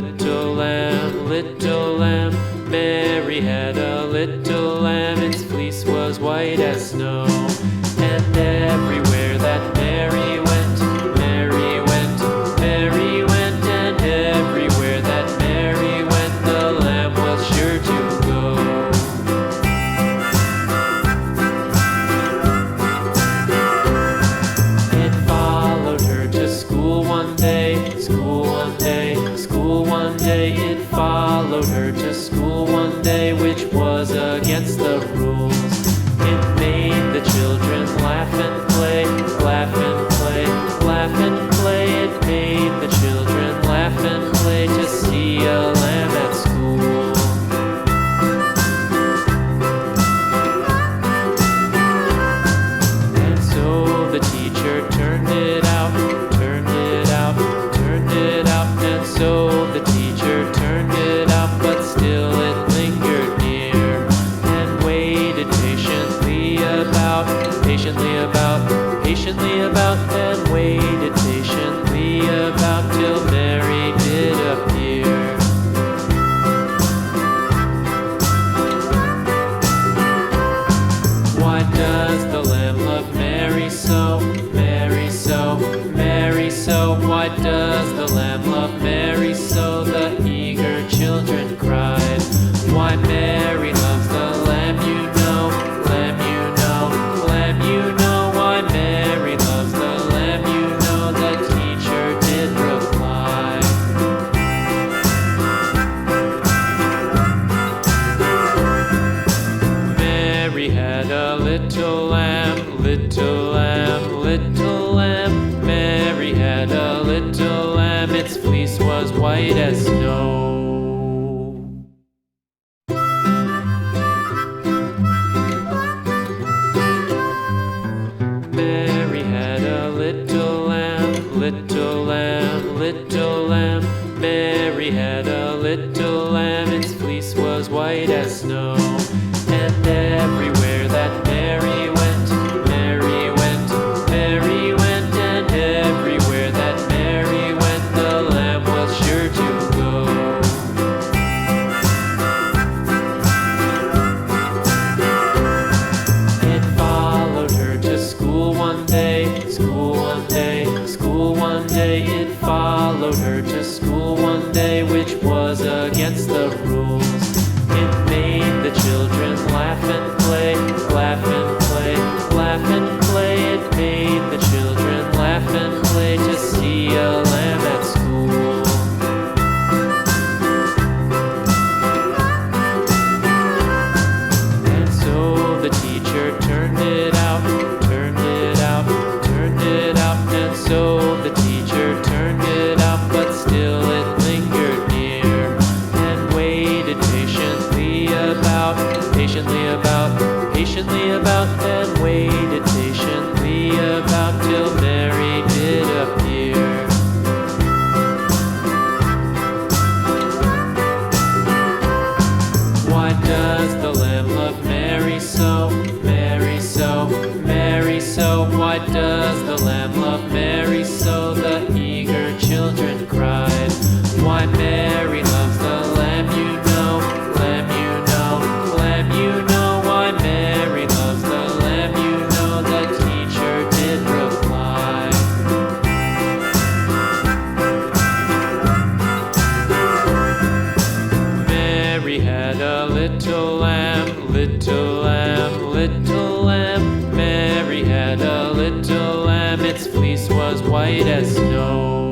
little lamb, little lamb. Mary had a little lamb, its fleece was white as snow. And everywhere that Mary went, Mary went, Mary went. And everywhere that Mary went, the lamb was sure to go. It followed her to school one day, school one day, school one day. It followed her to school one day, which was against the rules. It made the children laugh and play, laugh and play, laugh and play. It made the children laugh and play to see a lamb at school. And so the teacher turned it out, turned it out, turned it out. And so the teacher turned it out, but still it lingered near and waited patiently about, patiently about, and waited patiently about till Mary did appear. Why does the lamb love Mary so, Mary so, Mary so? Why does the lamb love Mary so? The eager children cried. Why Mary loves the lamb, you know, lamb, you know, lamb, you know. Why Mary loves the lamb, you know, the teacher did reply. Mary had a little lamb, little lamb, little lamb. Mary had a little lamb, its fleece was white as snow. Mary had a little lamb, little lamb, little lamb. Mary had a little lamb, its fleece was white as snow. And everywhere that Mary went, Mary went, Mary went. And everywhere that Mary went, the lamb was sure to go. It followed her to school one day, school one day, school one day. It followed her to school one day, which was against the rules. It made the children laugh and play, laugh and play, laugh and play. It made the children laugh and play to see a lamb at school. And so the teacher turned it out, turned it out, turned it out. And so the teacher turned it out, but still it lingered near and waited patiently about, patiently about, and waited patiently about till Mary did appear. Why does the lamb love Mary so, Mary so, Mary so? Why does the lamb love Mary so? The eager children cried. Why Mary loves the lamb, you know, lamb, you know, lamb, you know. Why Mary loves the lamb, you know, the teacher did reply. Mary had a little lamb, little lamb, little lamb. Mary had a little lamb, its fleece was white as snow.